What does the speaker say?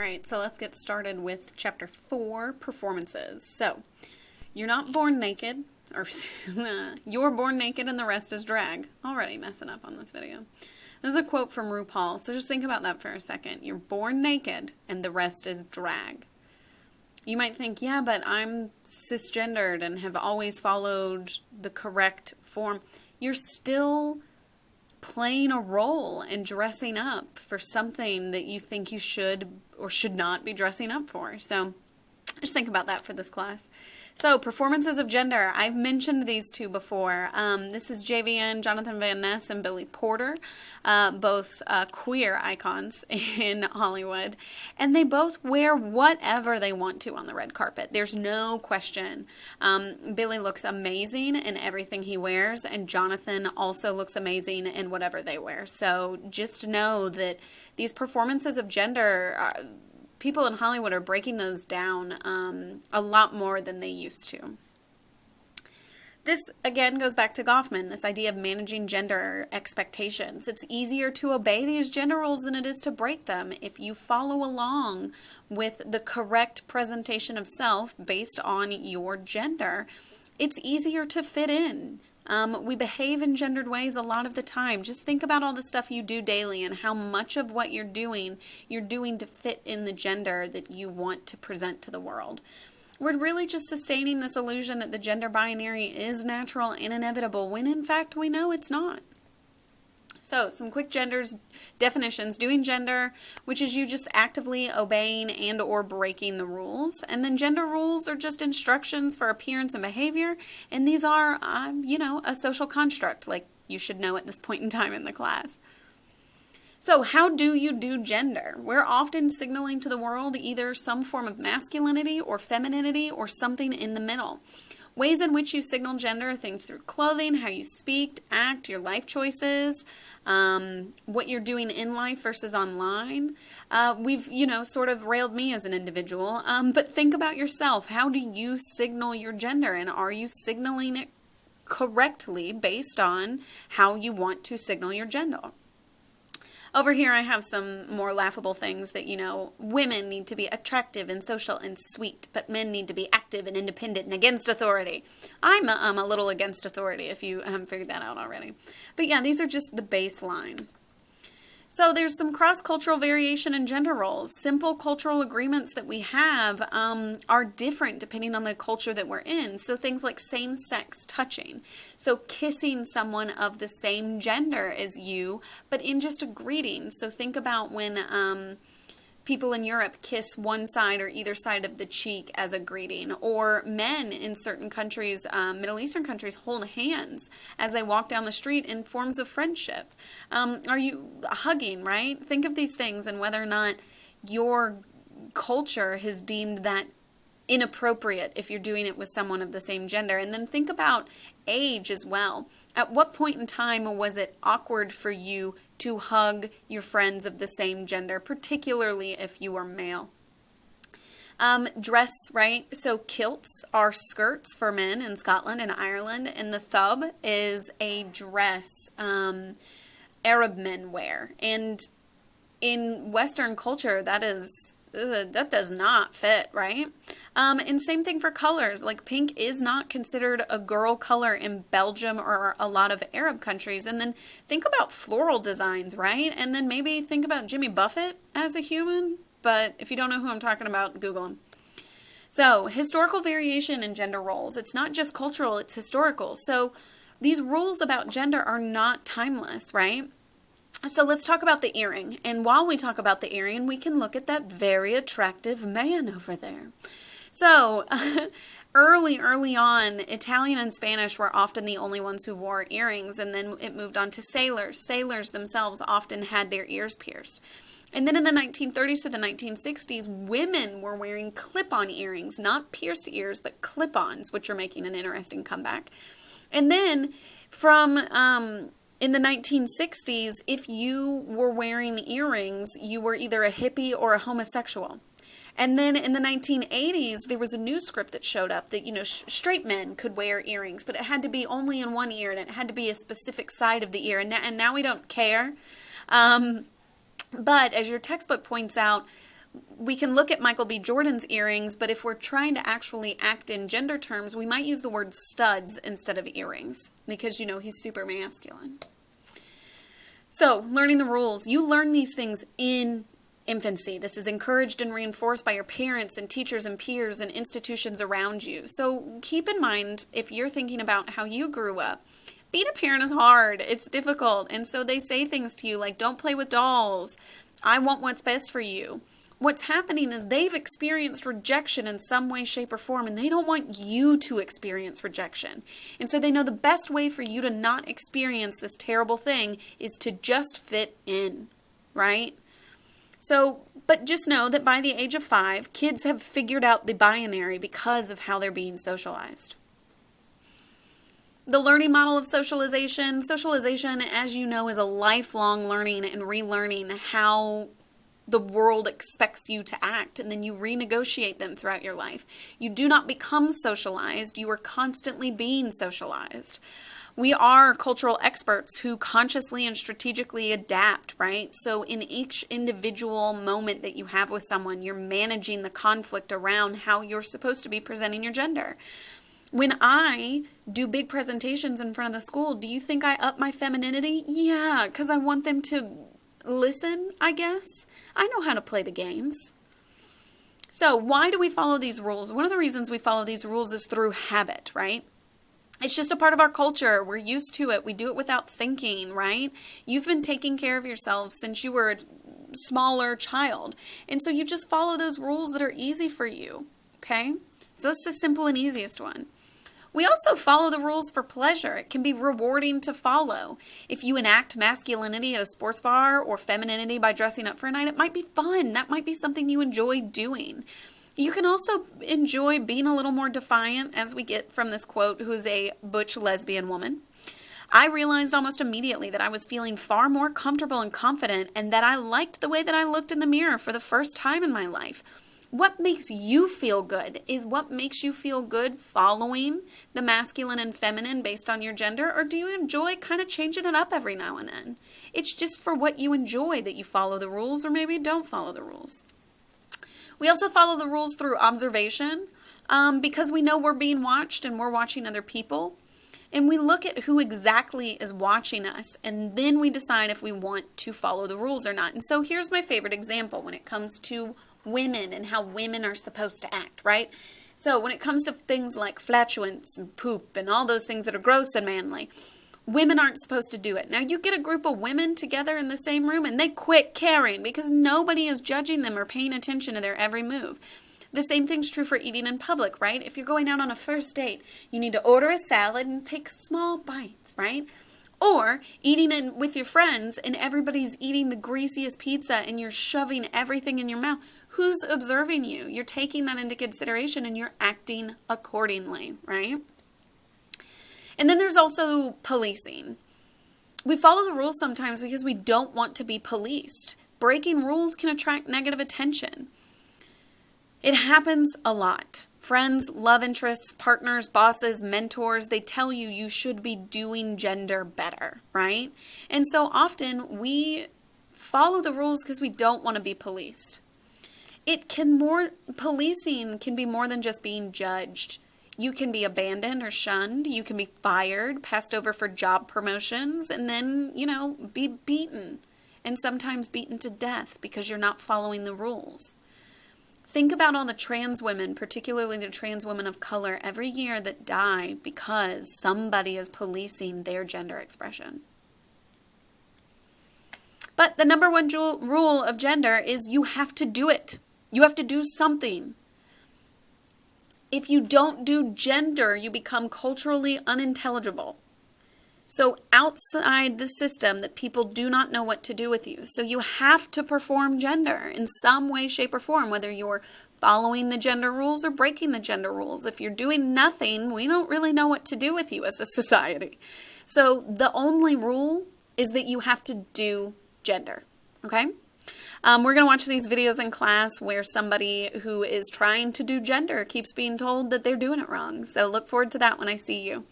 right, so let's get started with Chapter 4, Performances. So, you're not born naked, or you're born naked and the rest is drag. Already messing up on this video. This is a quote from RuPaul, so just think about that for a second. You're born naked and the rest is drag. You might think, yeah, but I'm cisgendered and have always followed the correct form. You're still playing a role and dressing up for something that you think you should or should not be dressing up for. So just think about that for this class. So, performances of gender. I've mentioned these two before. This is JVN, Jonathan Van Ness, and Billy Porter, both queer icons in Hollywood. And they both wear whatever they want to on the red carpet. There's no question. Billy looks amazing in everything he wears, and Jonathan also looks amazing in whatever they wear. So, just know that these performances of gender people in Hollywood are breaking those down a lot more than they used to. This, again, goes back to Goffman, this idea of managing gender expectations. It's easier to obey these gender roles than it is to break them if you follow along with the correct presentation of self based on your gender. It's easier to fit in. We behave in gendered ways a lot of the time. Just think about all the stuff you do daily and how much of what you're doing to fit in the gender that you want to present to the world. We're really just sustaining this illusion that the gender binary is natural and inevitable when in fact we know it's not. So, some quick genders definitions. Doing gender, which is you just actively obeying and or breaking the rules. And then gender rules are just instructions for appearance and behavior. And these are, a social construct, like you should know at this point in time in the class. So, how do you do gender? We're often signaling to the world either some form of masculinity or femininity or something in the middle. Ways in which you signal gender are things through clothing, how you speak, act, your life choices, what you're doing in life versus online. We've, sort of railed me as an individual, but think about yourself. How do you signal your gender, and are you signaling it correctly based on how you want to signal your gender? Over here I have some more laughable things that, women need to be attractive and social and sweet, but men need to be active and independent and against authority. I'm a little against authority if you haven't figured that out already. But yeah, these are just the baseline. So there's some cross-cultural variation in gender roles. Simple cultural agreements that we have are different depending on the culture that we're in. So things like same-sex touching. So kissing someone of the same gender as you, but in just a greeting. So think about when people in Europe kiss one side or either side of the cheek as a greeting, or men in certain countries, Middle Eastern countries, hold hands as they walk down the street in forms of friendship. Are you hugging, right? Think of these things and whether or not your culture has deemed that inappropriate if you're doing it with someone of the same gender. And then think about age as well. At what point in time was it awkward for you to hug your friends of the same gender, particularly if you are male? Dress, right? So kilts are skirts for men in Scotland and Ireland, and the thub is a dress Arab men wear. And in Western culture, that does not fit, right? And same thing for colors. Like pink is not considered a girl color in Belgium or a lot of Arab countries. And then think about floral designs, right? And then maybe think about Jimmy Buffett as a human. But if you don't know who I'm talking about, Google him. So, historical variation in gender roles. It's not just cultural, it's historical. So, these rules about gender are not timeless, right? So let's talk about the earring. And while we talk about the earring, we can look at that very attractive man over there. So early on, Italian and Spanish were often the only ones who wore earrings, and then it moved on to sailors. Sailors themselves often had their ears pierced. And then in the 1930s to the 1960s, women were wearing clip-on earrings, not pierced ears, but clip-ons, which are making an interesting comeback. And then from in the 1960s, if you were wearing earrings, you were either a hippie or a homosexual. And then in the 1980s, there was a news script that showed up that, straight men could wear earrings, but it had to be only in one ear, and it had to be a specific side of the ear. And now we don't care. But as your textbook points out, we can look at Michael B. Jordan's earrings, but if we're trying to actually act in gender terms, we might use the word studs instead of earrings because, you know, he's super masculine. So, learning the rules. You learn these things in infancy. This is encouraged and reinforced by your parents and teachers and peers and institutions around you. So, keep in mind, if you're thinking about how you grew up, being a parent is hard. It's difficult. And so they say things to you like, don't play with dolls. I want what's best for you. What's happening is they've experienced rejection in some way, shape, or form, and they don't want you to experience rejection. And so they know the best way for you to not experience this terrible thing is to just fit in, right? So, but just know that by the age of 5, kids have figured out the binary because of how they're being socialized. The learning model of socialization. Socialization, as you know, is a lifelong learning and relearning how the world expects you to act, and then you renegotiate them throughout your life. You do not become socialized. You are constantly being socialized. We are cultural experts who consciously and strategically adapt, right? So in each individual moment that you have with someone, you're managing the conflict around how you're supposed to be presenting your gender. When I do big presentations in front of the school, do you think I up my femininity? Yeah, because I want them to listen, I guess. I know how to play the games. So why do we follow these rules? One of the reasons we follow these rules is through habit, right? It's just a part of our culture. We're used to it. We do it without thinking, right? You've been taking care of yourself since you were a smaller child. And so you just follow those rules that are easy for you, okay? So that's the simple and easiest one. We also follow the rules for pleasure. It can be rewarding to follow. If you enact masculinity at a sports bar or femininity by dressing up for a night, it might be fun. That might be something you enjoy doing. You can also enjoy being a little more defiant, as we get from this quote, who's a butch lesbian woman. I realized almost immediately that I was feeling far more comfortable and confident, and that I liked the way that I looked in the mirror for the first time in my life. What makes you feel good is what makes you feel good following the masculine and feminine based on your gender, or do you enjoy kind of changing it up every now and then? It's just for what you enjoy that you follow the rules, or maybe don't follow the rules. We also follow the rules through observation because we know we're being watched and we're watching other people. And we look at who exactly is watching us, and then we decide if we want to follow the rules or not. And so here's my favorite example when it comes to women and how women are supposed to act, right? So when it comes to things like flatulence and poop and all those things that are gross and manly, women aren't supposed to do it. Now you get a group of women together in the same room and they quit caring because nobody is judging them or paying attention to their every move. The same thing's true for eating in public, right? If you're going out on a first date, you need to order a salad and take small bites, right? Or eating with your friends and everybody's eating the greasiest pizza and you're shoving everything in your mouth. Who's observing you? You're taking that into consideration and you're acting accordingly, right? And then there's also policing. We follow the rules sometimes because we don't want to be policed. Breaking rules can attract negative attention. It happens a lot. Friends, love interests, partners, bosses, mentors, they tell you you should be doing gender better, right? And so often we follow the rules because we don't want to be policed. Policing can be more than just being judged. You can be abandoned or shunned. You can be fired, passed over for job promotions, and then, be beaten. And sometimes beaten to death because you're not following the rules. Think about all the trans women, particularly the trans women of color, every year that die because somebody is policing their gender expression. But the number one rule of gender is you have to do it. You have to do something. If you don't do gender, you become culturally unintelligible. So outside the system that people do not know what to do with you. So you have to perform gender in some way, shape, or form, whether you're following the gender rules or breaking the gender rules. If you're doing nothing, we don't really know what to do with you as a society. So the only rule is that you have to do gender, okay? We're going to watch these videos in class where somebody who is trying to do gender keeps being told that they're doing it wrong. So look forward to that when I see you.